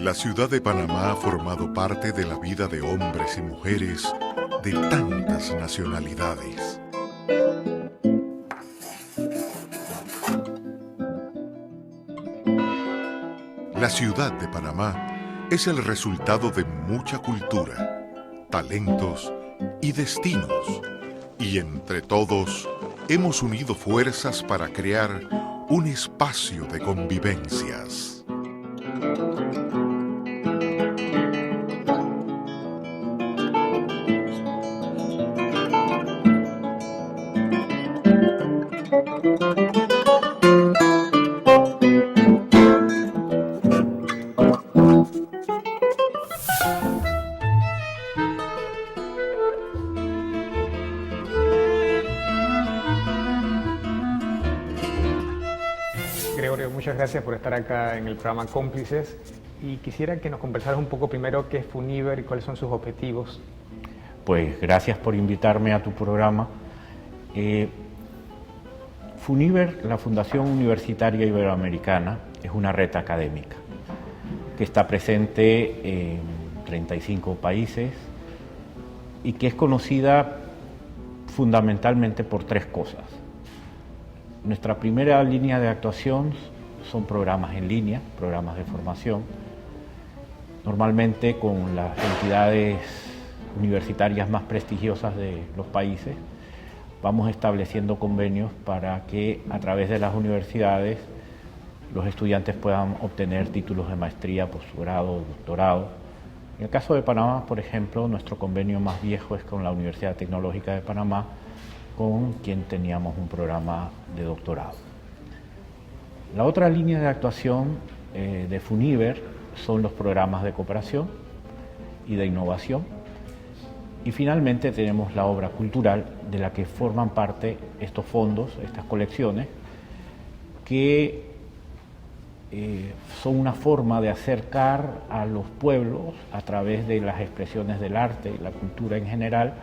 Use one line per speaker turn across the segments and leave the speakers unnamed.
La ciudad de Panamá ha formado parte de la vida de hombres y mujeres de tantas nacionalidades. La ciudad de Panamá es el resultado de mucha cultura, talentos y destinos. Y entre todos hemos unido fuerzas para crear un espacio de convivencias.
Gregorio, muchas gracias por estar acá en el programa Cómplices y quisiera que nos conversaras un poco primero qué es FUNIVER y cuáles son sus objetivos.
Pues gracias por invitarme a tu programa. FUNIVER, la Fundación Universitaria Iberoamericana, es una red académica que está presente en 35 países y que es conocida fundamentalmente por tres cosas. Nuestra primera línea de actuación son programas en línea, programas de formación, normalmente con las entidades universitarias más prestigiosas de los países. Vamos estableciendo convenios para que a través de las universidades los estudiantes puedan obtener títulos de maestría, posgrado, doctorado. En el caso de Panamá, por ejemplo, nuestro convenio más viejo es con la Universidad Tecnológica de Panamá, con quien teníamos un programa de doctorado. La otra línea de actuación de FUNIVER son los programas de cooperación y de innovación. Y finalmente tenemos la obra cultural, de la que forman parte estos fondos, estas colecciones, que son una forma de acercar a los pueblos a través de las expresiones del arte y la cultura en general.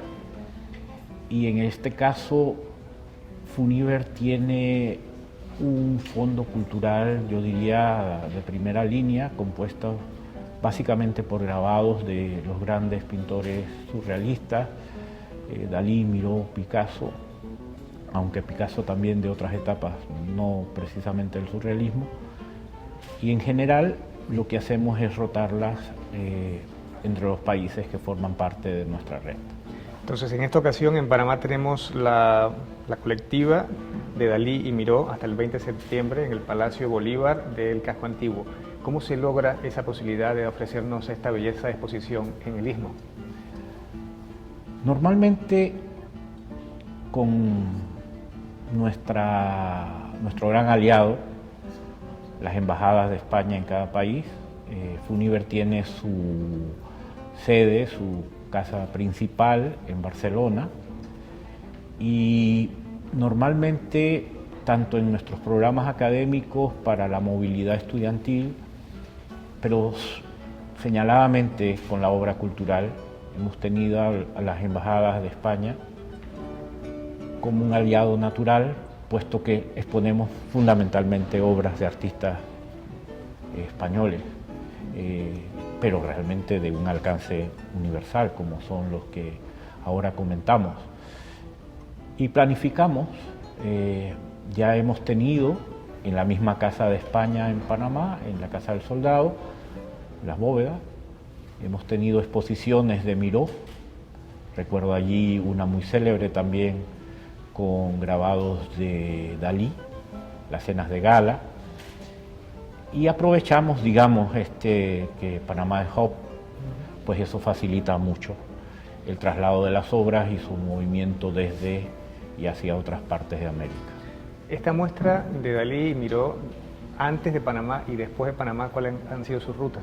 Y en este caso, FUNIVER tiene un fondo cultural, yo diría, de primera línea, compuesto básicamente por grabados de los grandes pintores surrealistas, Dalí, Miró, Picasso, aunque Picasso también de otras etapas, no precisamente el surrealismo. Y en general lo que hacemos es rotarlas entre los países que forman parte de nuestra red.
Entonces, en esta ocasión en Panamá tenemos la colectiva de Dalí y Miró hasta el 20 de septiembre en el Palacio Bolívar del Casco Antiguo. ¿Cómo se logra esa posibilidad de ofrecernos esta belleza de exposición en el Istmo?
Normalmente con nuestro gran aliado, las embajadas de España en cada país, FUNIVER tiene su sede, su casa principal en Barcelona, y normalmente tanto en nuestros programas académicos para la movilidad estudiantil, pero señaladamente con la obra cultural, hemos tenido a las embajadas de España como un aliado natural, puesto que exponemos fundamentalmente obras de artistas españoles, pero realmente de un alcance universal, como son los que ahora comentamos. Y planificamos, ya hemos tenido en la misma Casa de España en Panamá, en la Casa del Soldado, Las Bóvedas, hemos tenido exposiciones de Miró, recuerdo allí una muy célebre también con grabados de Dalí, las cenas de gala, y aprovechamos, digamos, que Panamá es hub, pues eso facilita mucho el traslado de las obras y su movimiento desde y hacia otras partes de América.
Esta muestra de Dalí y Miró, antes de Panamá y después de Panamá, ¿cuáles han sido sus rutas?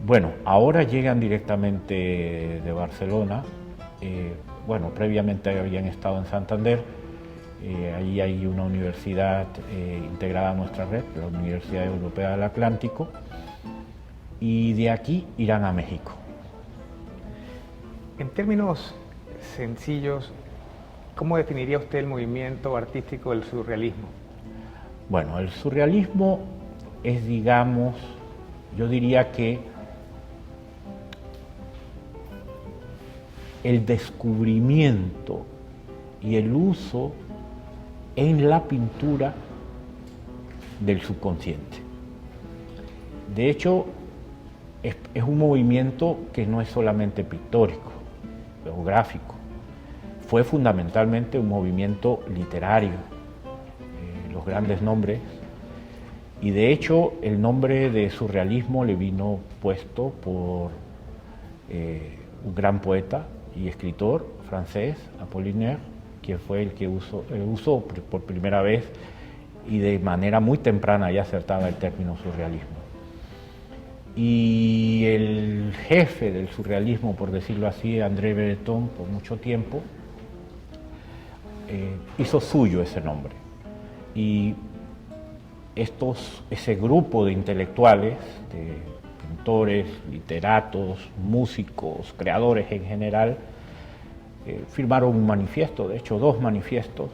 Bueno, ahora llegan directamente de Barcelona. Bueno, previamente habían estado en Santander. Allí hay una universidad integrada a nuestra red, la Universidad Europea del Atlántico, y de aquí irán a México.
En términos sencillos, ¿cómo definiría usted el movimiento artístico del surrealismo?
Bueno, el surrealismo es, digamos, Yo diría que el descubrimiento y el uso en la pintura del subconsciente. De hecho, es un movimiento que no es solamente pictórico o gráfico, fue fundamentalmente un movimiento literario, los grandes nombres, y de hecho el nombre de surrealismo le vino puesto por un gran poeta y escritor francés, Apollinaire, quien fue el que usó por primera vez y de manera muy temprana y acertada el término surrealismo. Y el jefe del surrealismo, por decirlo así, André Breton, por mucho tiempo, hizo suyo ese nombre. Y ese grupo de intelectuales, de pintores, literatos, músicos, creadores en general, firmaron un manifiesto, de hecho 2 manifiestos,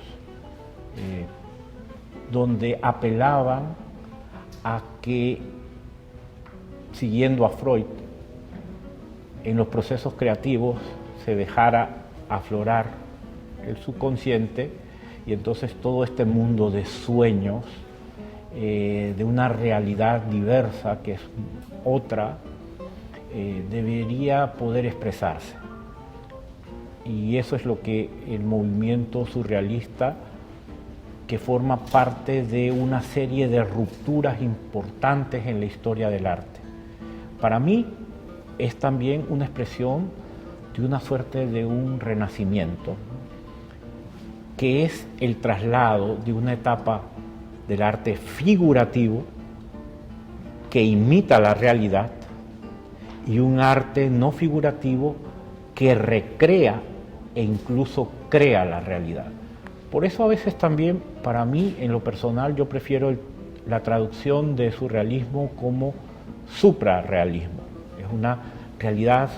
donde apelaban a que, siguiendo a Freud, en los procesos creativos se dejara aflorar el subconsciente y entonces todo este mundo de sueños, de una realidad diversa que es otra, debería poder expresarse. Y eso es lo que el movimiento surrealista, que forma parte de una serie de rupturas importantes en la historia del arte. Para mí es también una expresión de una suerte de un renacimiento, que es el traslado de una etapa del arte figurativo que imita la realidad y un arte no figurativo que recrea e incluso crea la realidad. Por eso a veces también, para mí, en lo personal, yo prefiero la traducción de surrealismo como suprarrealismo. Es una realidad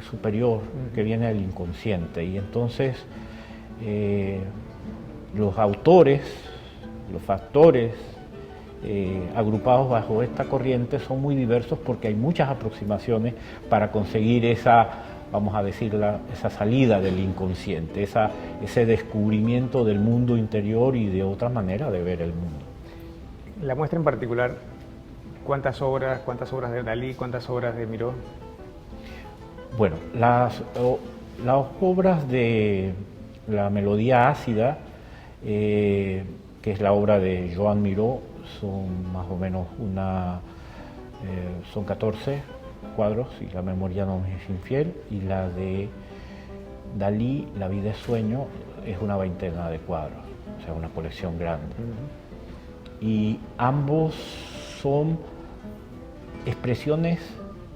superior que viene del inconsciente. Y entonces los autores, los factores agrupados bajo esta corriente son muy diversos porque hay muchas aproximaciones para conseguir esa, vamos a decirla, esa salida del inconsciente, ese descubrimiento del mundo interior y de otra manera de ver el mundo.
La muestra en particular, ¿cuántas obras de Dalí, cuántas obras de Miró?
Bueno, las obras de la melodía ácida, que es la obra de Joan Miró, son más o menos son 14 cuadros, si la memoria no me es infiel, y la de Dalí, La vida es sueño, es una 20 de cuadros, o sea, una colección grande. Y ambos son expresiones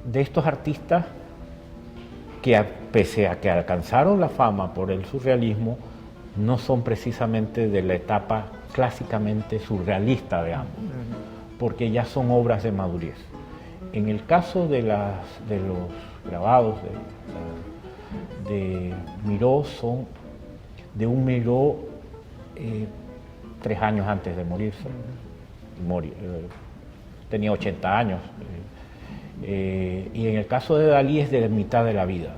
de estos artistas que, pese a que alcanzaron la fama por el surrealismo, no son precisamente de la etapa clásicamente surrealista de ambos, porque ya son obras de madurez. En el caso de los grabados de Miró, son de un Miró 3 años antes de morirse. Tenía 80 años. Y en el caso de Dalí es de la mitad de la vida.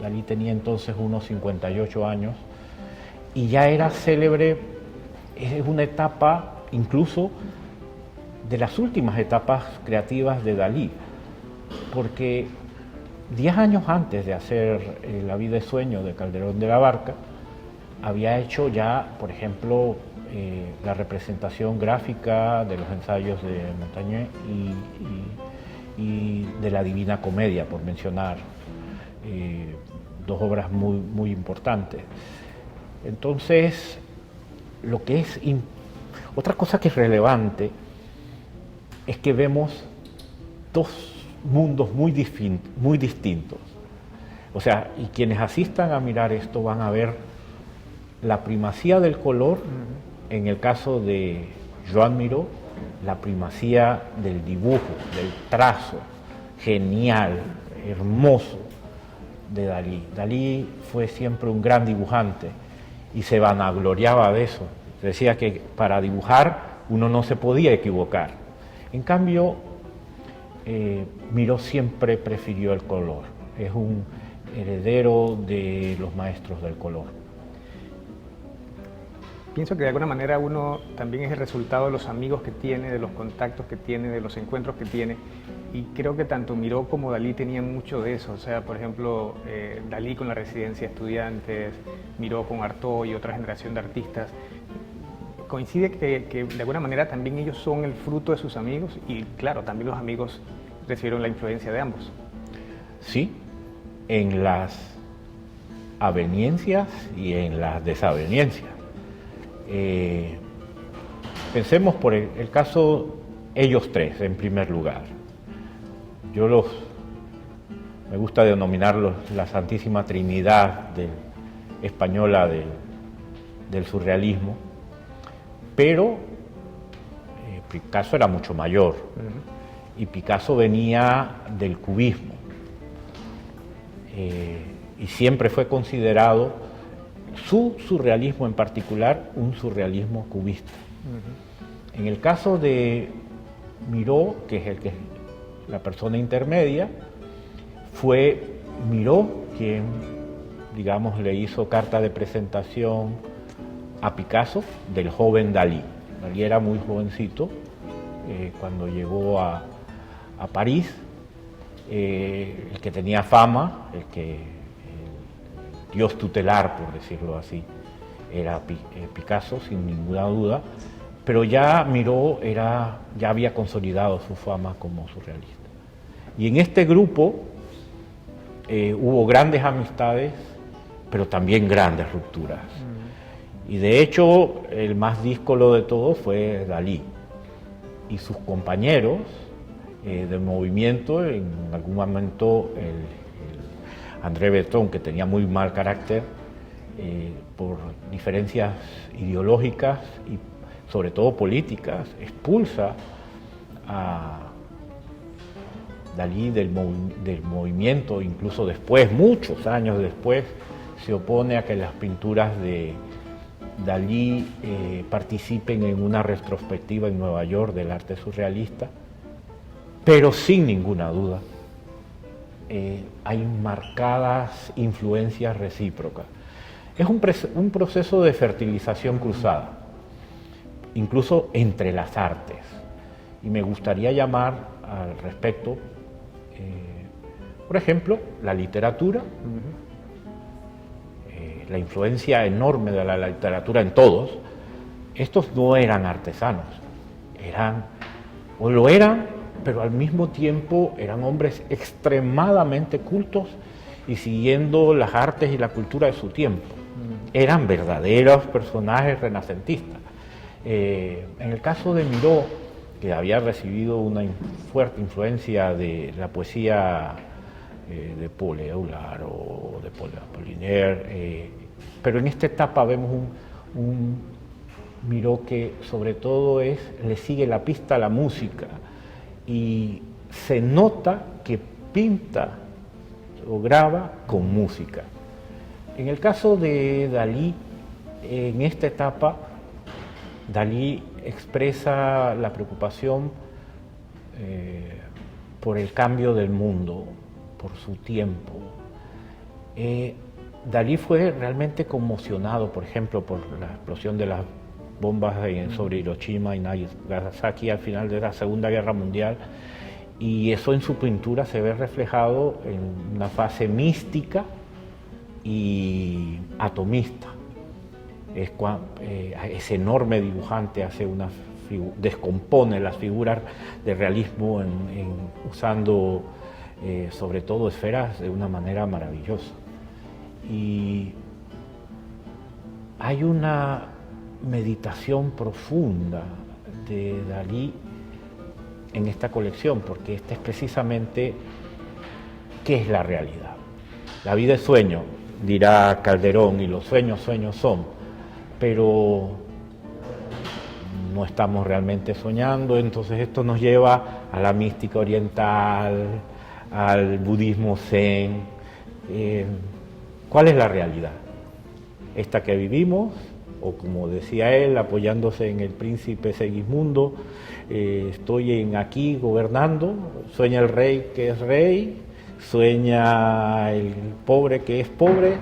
Dalí tenía entonces unos 58 años y ya era célebre. Es una etapa incluso de las últimas etapas creativas de Dalí, porque 10 años antes de hacer La vida es sueño de Calderón de la Barca, había hecho ya, por ejemplo, la representación gráfica de los ensayos de Montaigne y de la Divina Comedia, por mencionar 2 obras muy, muy importantes. Entonces, otra cosa que es relevante es que vemos 2 mundos muy distintos. O sea, y quienes asistan a mirar esto van a ver la primacía del color, en el caso de Joan Miró, la primacía del dibujo, del trazo genial, hermoso de Dalí. Dalí fue siempre un gran dibujante y se vanagloriaba de eso. Decía que para dibujar uno no se podía equivocar. En cambio, Miró siempre prefirió el color, es un heredero de los maestros del color.
Pienso que de alguna manera uno también es el resultado de los amigos que tiene, de los contactos que tiene, de los encuentros que tiene, y creo que tanto Miró como Dalí tenían mucho de eso. O sea, por ejemplo, Dalí con la residencia de estudiantes, Miró con Artaud y otra generación de artistas. Coincide que de alguna manera también ellos son el fruto de sus amigos, y claro, también los amigos recibieron la influencia de ambos.
Sí, en las aveniencias y en las desavenencias. Pensemos por el caso ellos tres en primer lugar. Me gusta denominarlos la Santísima Trinidad española del surrealismo, pero Picasso era mucho mayor y Picasso venía del cubismo y siempre fue considerado su surrealismo en particular un surrealismo cubista. En el caso de Miró, que es la persona intermedia, fue Miró quien, digamos, le hizo carta de presentación a Picasso del joven Dalí. Dalí era muy jovencito cuando llegó a París, el que tenía fama, el dios tutelar, por decirlo así, era Picasso, sin ninguna duda, pero ya Miró ya había consolidado su fama como surrealista. Y en este grupo hubo grandes amistades, pero también grandes rupturas. Y de hecho, el más díscolo de todos fue Dalí. Y sus compañeros del movimiento, en algún momento André Breton, que tenía muy mal carácter, por diferencias ideológicas y sobre todo políticas, expulsa a Dalí del movimiento, incluso después, muchos años después, se opone a que las pinturas de Dalí participen en una retrospectiva en Nueva York del arte surrealista, pero sin ninguna duda hay marcadas influencias recíprocas. Es un proceso de fertilización cruzada, incluso entre las artes. Y me gustaría llamar al respecto, por ejemplo, la literatura, la influencia enorme de la literatura en todos. Estos no eran artesanos, lo eran, pero al mismo tiempo eran hombres extremadamente cultos y siguiendo las artes y la cultura de su tiempo. Eran verdaderos personajes renacentistas. En el caso de Miró, que había recibido una fuerte influencia de la poesía de Paul Éluard o de Paul Apollinaire, pero en esta etapa vemos un Miró que sobre todo le sigue la pista a la música y se nota que pinta o graba con música. En el caso de Dalí, en esta etapa, Dalí expresa la preocupación por el cambio del mundo, por su tiempo. Dalí fue realmente conmocionado, por ejemplo, por la explosión de las bombas sobre Hiroshima y Nagasaki al final de la Segunda Guerra Mundial, y eso en su pintura se ve reflejado en una fase mística y atomista. Ese enorme dibujante descompone las figuras de realismo usando sobre todo esferas de una manera maravillosa. Y hay una meditación profunda de Dalí en esta colección, porque esta es precisamente qué es la realidad. La vida es sueño, dirá Calderón, y los sueños son, pero no estamos realmente soñando. Entonces esto nos lleva a la mística oriental, al budismo zen. ¿Cuál es la realidad? Esta que vivimos o como decía él, apoyándose en el príncipe Segismundo, estoy aquí gobernando, sueña el rey que es rey, sueña el pobre que es pobre.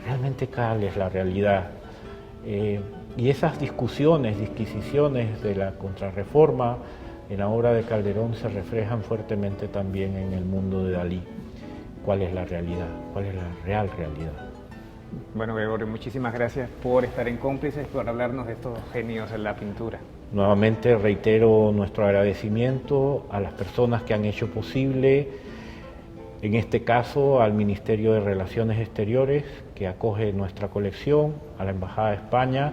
Realmente cuál es la realidad. Y esas discusiones, disquisiciones de la contrarreforma en la obra de Calderón se reflejan fuertemente también en el mundo de Dalí. ¿Cuál es la realidad? ¿Cuál es la real realidad?
Bueno, Gregorio, muchísimas gracias por estar en Cómplices, por hablarnos de estos genios en la pintura.
Nuevamente reitero nuestro agradecimiento a las personas que han hecho posible, en este caso al Ministerio de Relaciones Exteriores, que acoge nuestra colección, a la Embajada de España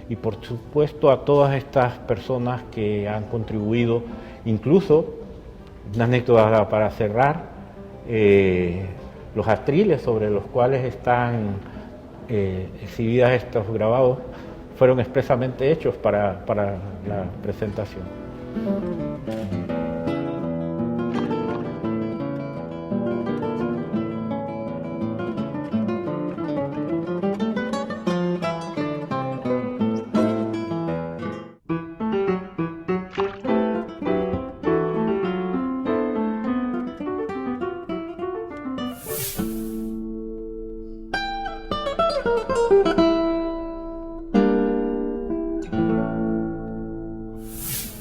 y por supuesto a todas estas personas que han contribuido, incluso, una anécdota para cerrar, los atriles sobre los cuales están exhibidas estos grabados fueron expresamente hechos para la presentación.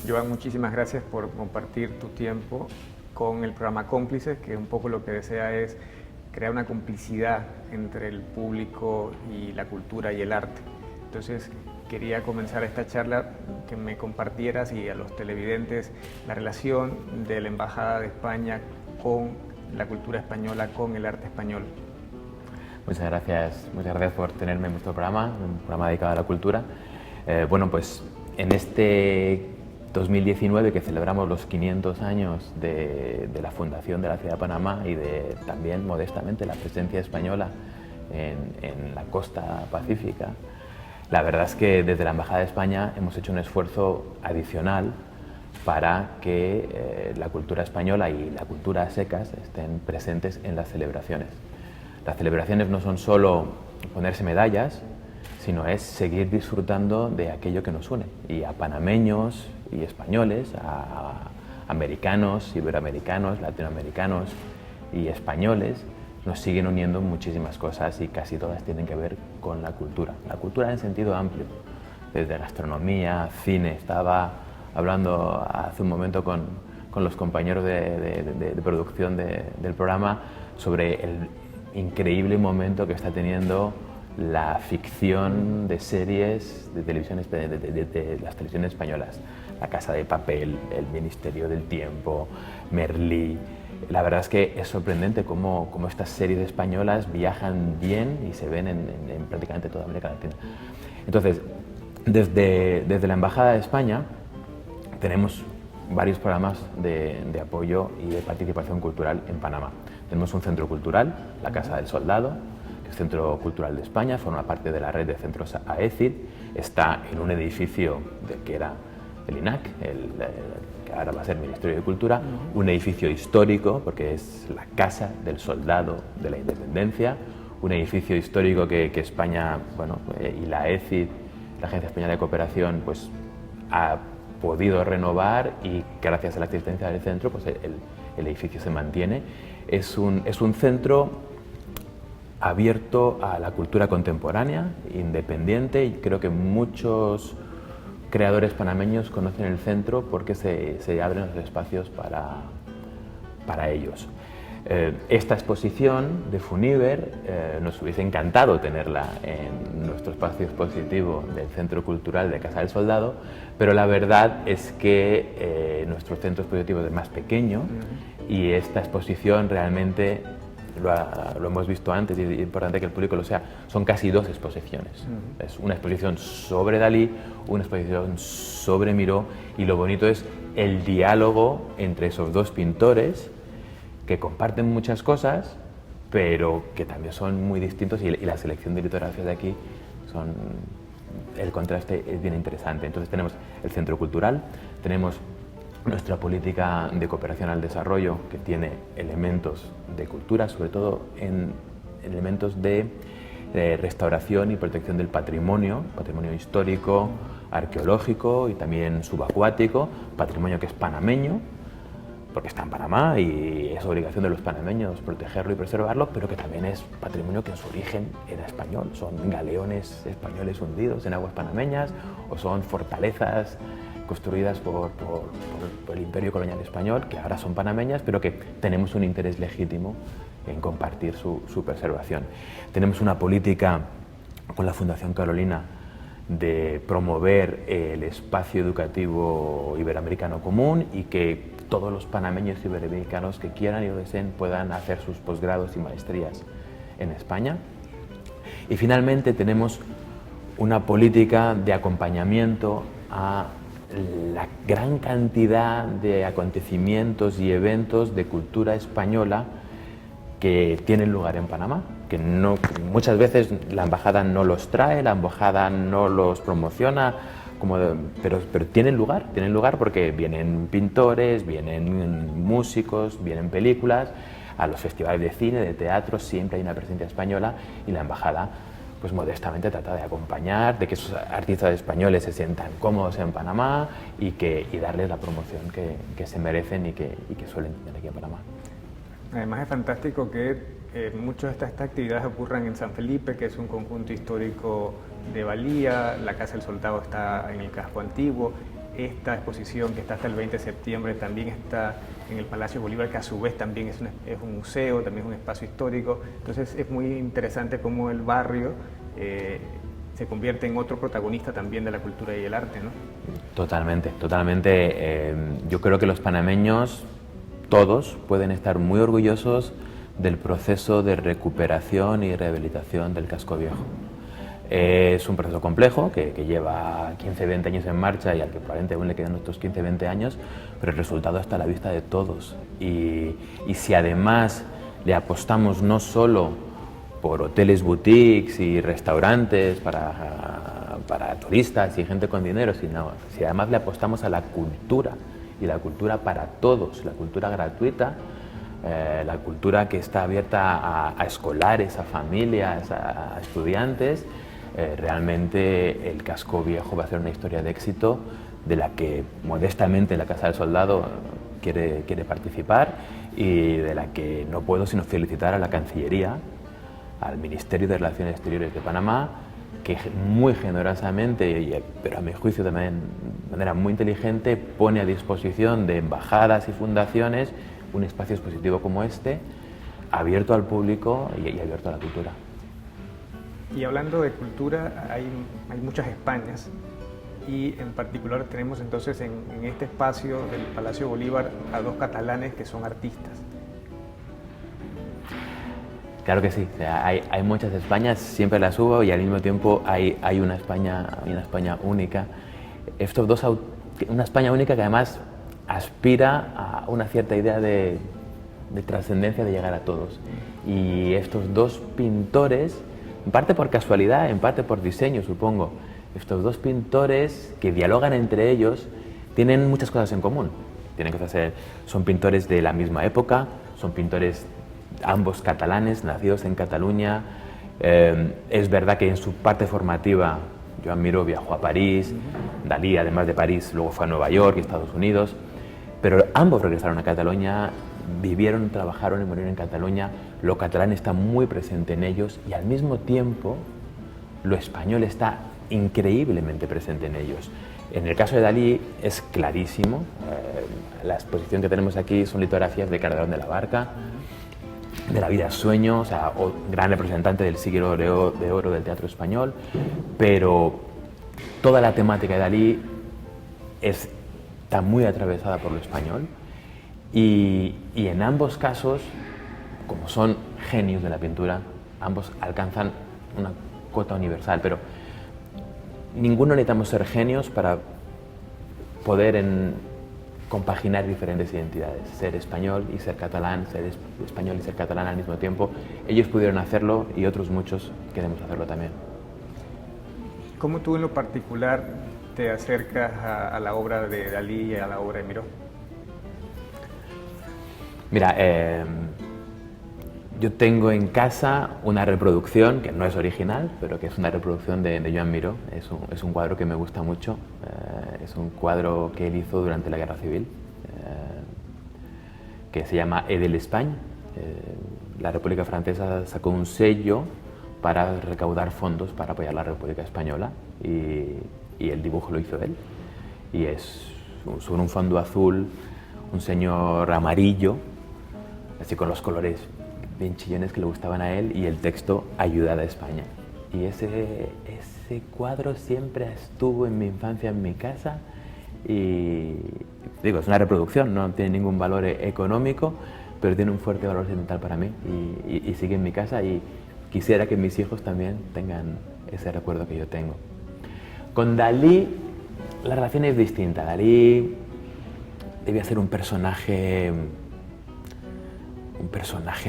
Joan, muchísimas gracias por compartir tu tiempo con el programa Cómplices, que un poco lo que desea es crear una complicidad entre el público y la cultura y el arte. Entonces, quería comenzar esta charla que me compartieras y a los televidentes la relación de la Embajada de España con la cultura española, con el arte español.
Muchas gracias por tenerme en vuestro programa, un programa dedicado a la cultura. Bueno, pues en este 2019, que celebramos los 500 años de la fundación de la ciudad de Panamá y de también, modestamente, la presencia española en la costa pacífica, la verdad es que desde la Embajada de España hemos hecho un esfuerzo adicional para que la cultura española y la cultura a secas estén presentes en las celebraciones. Las celebraciones no son solo ponerse medallas, sino es seguir disfrutando de aquello que nos une. Y a panameños y españoles, a americanos, iberoamericanos, latinoamericanos y españoles, nos siguen uniendo muchísimas cosas y casi todas tienen que ver con la cultura en sentido amplio, desde gastronomía, cine. Estaba hablando hace un momento con los compañeros de producción del programa sobre el increíble momento que está teniendo la ficción de series de televisión, de las televisiones españolas. La Casa de Papel, El Ministerio del Tiempo, Merlí. La verdad es que es sorprendente cómo estas series españolas viajan bien y se ven en prácticamente toda América Latina. Entonces, desde la Embajada de España tenemos varios programas de apoyo y de participación cultural en Panamá. Tenemos un centro cultural, la Casa del Soldado, que es Centro Cultural de España, forma parte de la red de centros AECID, está en un edificio del que era el INAC, que ahora va a ser Ministerio de Cultura, un edificio histórico, porque es la Casa del Soldado de la Independencia, un edificio histórico que España, bueno, y la AECID, la Agencia Española de Cooperación, pues ha podido renovar, y gracias a la existencia del centro, pues el edificio se mantiene. Es un centro abierto a la cultura contemporánea, independiente, y creo que muchos creadores panameños conocen el centro porque se abren los espacios para ellos. Esta exposición de Funiver nos hubiese encantado tenerla en nuestro espacio expositivo del Centro Cultural de Casa del Soldado, pero la verdad es que nuestro centro expositivo es más pequeño y esta exposición realmente, lo hemos visto antes y es importante que el público lo sea, son casi dos exposiciones. Es una exposición sobre Dalí, una exposición sobre Miró, y lo bonito es el diálogo entre esos dos pintores que comparten muchas cosas, pero que también son muy distintos, y la selección de litografías de aquí, el contraste es bien interesante. Entonces tenemos el centro cultural, tenemos nuestra política de cooperación al desarrollo, que tiene elementos de cultura, sobre todo en elementos de de restauración y protección del patrimonio histórico, arqueológico y también subacuático, patrimonio que es panameño, porque está en Panamá y es obligación de los panameños protegerlo y preservarlo, pero que también es patrimonio que en su origen era español. Son galeones españoles hundidos en aguas panameñas o son fortalezas construidas por el Imperio Colonial Español, que ahora son panameñas, pero que tenemos un interés legítimo en compartir su preservación. Tenemos una política con la Fundación Carolina de promover el espacio educativo iberoamericano común y que todos los panameños y iberoamericanos que quieran y lo deseen puedan hacer sus posgrados y maestrías en España. Y finalmente tenemos una política de acompañamiento a la gran cantidad de acontecimientos y eventos de cultura española que tienen lugar en Panamá, que muchas veces la embajada no los trae, la embajada no los promociona, pero tienen lugar porque vienen pintores, vienen músicos, vienen películas, a los festivales de cine, de teatro, siempre hay una presencia española y la embajada pues modestamente trata de acompañar, de que esos artistas españoles se sientan cómodos en Panamá y darles la promoción que se merecen y que suelen tener aquí en Panamá.
Además es fantástico que muchas de estas actividades ocurran en San Felipe, que es un conjunto histórico de valía. La Casa del Soldado está en el casco antiguo. Esta exposición que está hasta el 20 de septiembre también está en el Palacio Bolívar, que a su vez también es un museo, también es un espacio histórico. Entonces es muy interesante cómo el barrio se convierte en otro protagonista también de la cultura y el arte, ¿no? Totalmente.
Yo creo que los panameños, todos, pueden estar muy orgullosos del proceso de recuperación y rehabilitación del casco viejo. Es un proceso complejo que lleva 15-20 años en marcha y al que probablemente aún le quedan otros 15-20 años, pero el resultado está a la vista de todos. Y si además le apostamos no solo por hoteles boutiques y restaurantes para turistas y gente con dinero, sino si además le apostamos a la cultura, y la cultura para todos, la cultura gratuita, la cultura que está abierta a escolares, a familias, a estudiantes, realmente el casco viejo va a ser una historia de éxito de la que modestamente la Casa del Soldado quiere participar y de la que no puedo sino felicitar a la Cancillería, al Ministerio de Relaciones Exteriores de Panamá, que muy generosamente, pero a mi juicio también de manera muy inteligente, pone a disposición de embajadas y fundaciones un espacio expositivo como este, abierto al público y abierto a la cultura.
Y hablando de cultura, hay muchas Españas y en particular tenemos entonces en este espacio del Palacio Bolívar a dos catalanes que son artistas.
Claro que sí, o sea, hay muchas Españas, siempre las hubo y al mismo tiempo hay una España única. Estos dos, una España única que además aspira a una cierta idea de trascendencia, de llegar a todos. Y estos dos pintores, en parte por casualidad, en parte por diseño, supongo, estos dos pintores que dialogan entre ellos tienen muchas cosas en común. Son pintores de la misma época, son pintores ambos catalanes, nacidos en Cataluña. Es verdad que en su parte formativa, Joan Miró viajó a París, Dalí, además de París, luego fue a Nueva York y Estados Unidos, pero ambos regresaron a Cataluña, vivieron, trabajaron y murieron en Cataluña. Lo catalán está muy presente en ellos y al mismo tiempo lo español está increíblemente presente en ellos. En el caso de Dalí es clarísimo. La exposición que tenemos aquí son litografías de Calderón de la Barca, de La vida es sueño, o sea, gran representante del siglo de oro del teatro español, pero toda la temática de Dalí está muy atravesada por lo español y en ambos casos, como son genios de la pintura, ambos alcanzan una cota universal, pero ninguno necesitamos ser genios para poder compaginar diferentes identidades, ser español y ser catalán, ser español y ser catalán al mismo tiempo. Ellos pudieron hacerlo y otros muchos queremos hacerlo también.
¿Cómo tú en lo particular te acercas a la obra de Dalí y a la obra de Miró?
Mira, Yo tengo en casa una reproducción, que no es original, pero que es una reproducción de Joan Miró. Es un cuadro que me gusta mucho. Es un cuadro que él hizo durante la Guerra Civil, que se llama Aide l'Espagne. La República Francesa sacó un sello para recaudar fondos para apoyar la República Española y el dibujo lo hizo él. Y es sobre un fondo azul, un señor amarillo, así con los colores bien chillones que le gustaban a él, y el texto Ayudad a España. Y ese cuadro siempre estuvo en mi infancia en mi casa y digo, es una reproducción, no tiene ningún valor económico, pero tiene un fuerte valor sentimental para mí y sigue en mi casa, y quisiera que mis hijos también tengan ese recuerdo que yo tengo. Con Dalí la relación es distinta. Dalí debía ser un personaje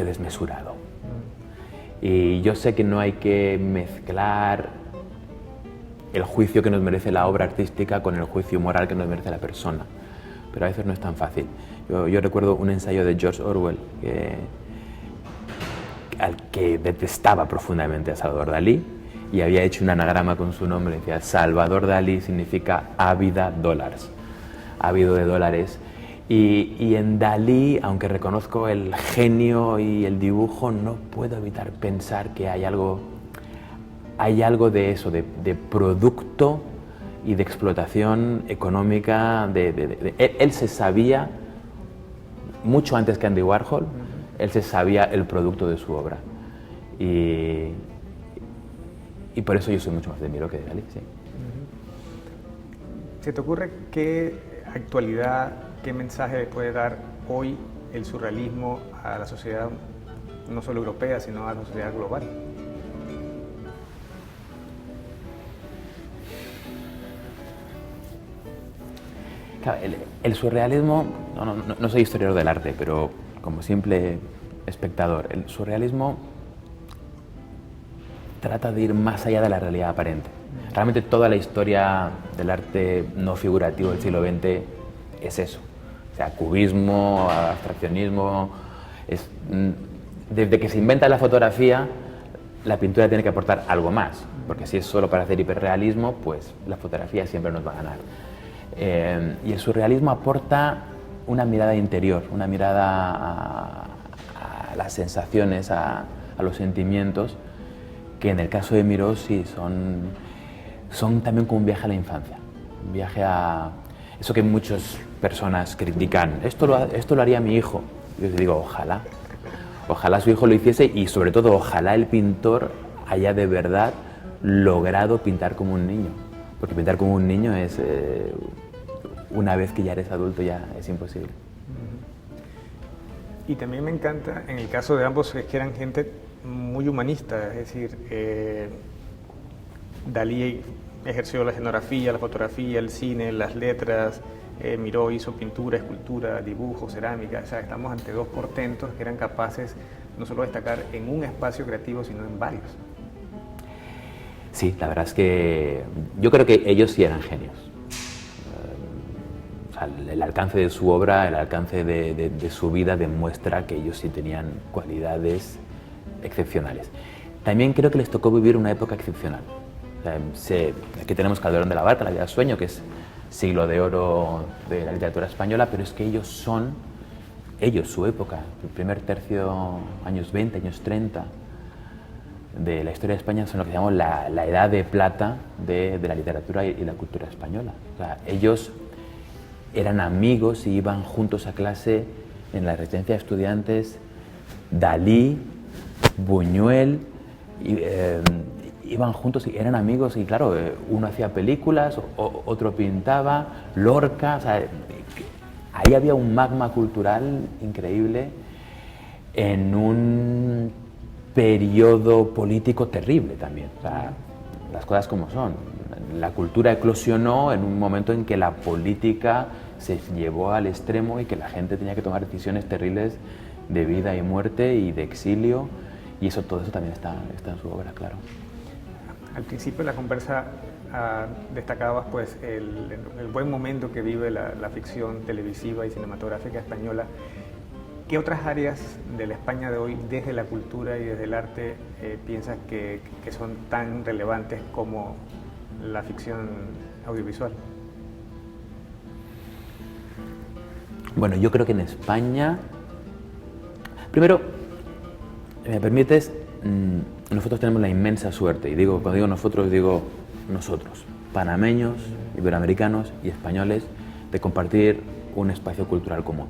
desmesurado. Y yo sé que no hay que mezclar el juicio que nos merece la obra artística con el juicio moral que nos merece la persona, pero a veces no es tan fácil. Yo recuerdo un ensayo de George Orwell al que detestaba profundamente a Salvador Dalí, y había hecho un anagrama con su nombre. Decía: Salvador Dalí significa ávida dólares, ávido de dólares. Y en Dalí, aunque reconozco el genio y el dibujo, no puedo evitar pensar que hay algo de eso, de producto y de explotación económica. Él se sabía, mucho antes que Andy Warhol, él se sabía el producto de su obra. Y por eso yo soy mucho más de Miró que de Dalí, sí.
¿Se te ocurre qué actualidad, qué mensaje le puede dar hoy el surrealismo a la sociedad, no solo europea, sino a la sociedad global?
Claro, el surrealismo, no soy historiador del arte, pero como simple espectador, el surrealismo trata de ir más allá de la realidad aparente. Realmente toda la historia del arte no figurativo del siglo XX es eso. O sea, cubismo, abstraccionismo. Desde que se inventa la fotografía, la pintura tiene que aportar algo más, porque si es solo para hacer hiperrealismo, pues la fotografía siempre nos va a ganar. Y el surrealismo aporta una mirada interior, una mirada a las sensaciones, a los sentimientos, que en el caso de Miró sí son también como un viaje a la infancia, un viaje a eso que muchas personas critican. Esto lo haría mi hijo. Yo les digo, ojalá su hijo lo hiciese, y sobre todo ojalá el pintor haya de verdad logrado pintar como un niño, porque pintar como un niño es una vez que ya eres adulto ya es imposible.
Y también me encanta, en el caso de ambos, es que eran gente muy humanista, es decir, Dalí ejerció la escenografía, la fotografía, el cine, las letras, Miró hizo pintura, escultura, dibujo, cerámica. O sea, estamos ante dos portentos que eran capaces no solo de destacar en un espacio creativo, sino en varios.
Sí, la verdad es que yo creo que ellos sí eran genios. O sea, el alcance de su obra, el alcance de su vida demuestra que ellos sí tenían cualidades excepcionales. También creo que les tocó vivir una época excepcional. O sea, aquí tenemos Calderón de la Barca, La vida sueño, que es siglo de oro de la literatura española, pero es que ellos, su época, el primer tercio, años 20, años 30 de la historia de España, son lo que llamamos la edad de plata de la literatura y la cultura española. O sea, ellos eran amigos y iban juntos a clase en la residencia de estudiantes. Dalí, Buñuel, iban juntos y eran amigos, y claro, uno hacía películas, otro pintaba, Lorca. O sea, ahí había un magma cultural increíble en un periodo político terrible también. O sea, las cosas como son. La cultura eclosionó en un momento en que la política se llevó al extremo y que la gente tenía que tomar decisiones terribles de vida y muerte y de exilio, y todo eso también está en su obra, claro.
Al principio de la conversa destacabas pues, el buen momento que vive la ficción televisiva y cinematográfica española. ¿Qué otras áreas de la España de hoy, desde la cultura y desde el arte, piensas que son tan relevantes como la ficción audiovisual?
Bueno, yo creo que en España, primero, me permites, nosotros tenemos la inmensa suerte, y cuando digo nosotros, digo nosotros, panameños, iberoamericanos y españoles, de compartir un espacio cultural común.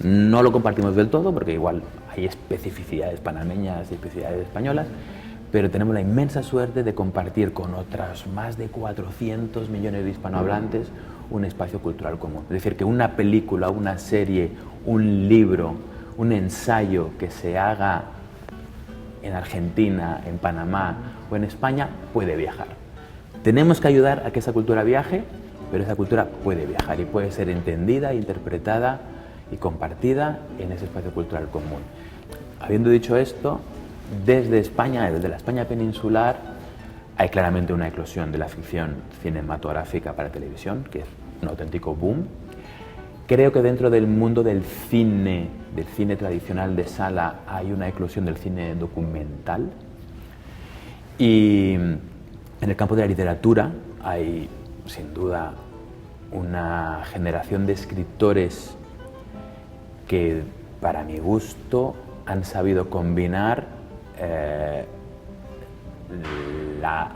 No lo compartimos del todo, porque igual hay especificidades panameñas y especificidades españolas, pero tenemos la inmensa suerte de compartir con otras más de 400 millones de hispanohablantes un espacio cultural común. Es decir, que una película, una serie, un libro, un ensayo que se haga en Argentina, en Panamá o en España puede viajar. Tenemos que ayudar a que esa cultura viaje, pero esa cultura puede viajar y puede ser entendida, interpretada y compartida en ese espacio cultural común. Habiendo dicho esto, desde España, desde la España peninsular, hay claramente una eclosión de la ficción cinematográfica para televisión, que es un auténtico boom. Creo que dentro del mundo del cine tradicional de sala, hay una eclosión del cine documental. Y en el campo de la literatura hay, sin duda, una generación de escritores que, para mi gusto, han sabido combinar la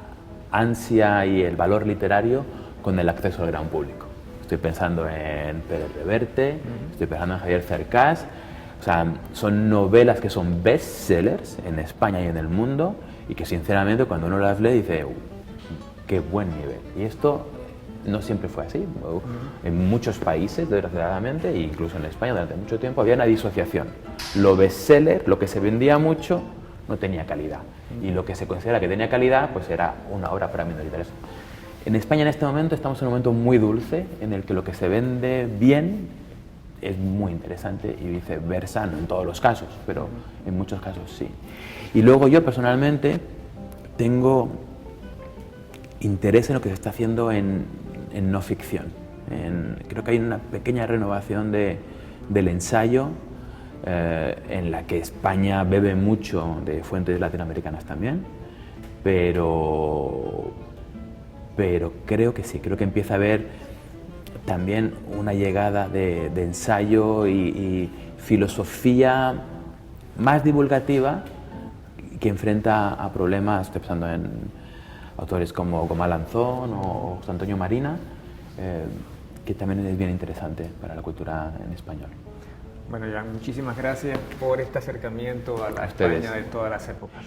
ansia y el valor literario con el acceso al gran público. Estoy pensando en Pérez Reverte, estoy pensando en Javier Cercás. O sea, son novelas que son bestsellers en España y en el mundo y que, sinceramente, cuando uno las lee dice qué buen nivel. Y esto no siempre fue así. En muchos países, desgraciadamente, e incluso en España durante mucho tiempo, había una disociación. Lo bestseller, lo que se vendía mucho, no tenía calidad. Y lo que se considera que tenía calidad, pues era una obra para minoritarios. En España en este momento estamos en un momento muy dulce, en el que lo que se vende bien es muy interesante y viceversa, no en todos los casos, pero en muchos casos sí. Y luego yo personalmente tengo interés en lo que se está haciendo en no ficción. Creo que hay una pequeña renovación del ensayo, en la que España bebe mucho de fuentes latinoamericanas también, pero creo que sí, creo que empieza a haber también una llegada de ensayo y filosofía más divulgativa que enfrenta a problemas. Estoy pensando en autores como Alanzón o José Antonio Marina, que también es bien interesante para la cultura en español.
Bueno, Jan, muchísimas gracias por este acercamiento a la España de todas las épocas.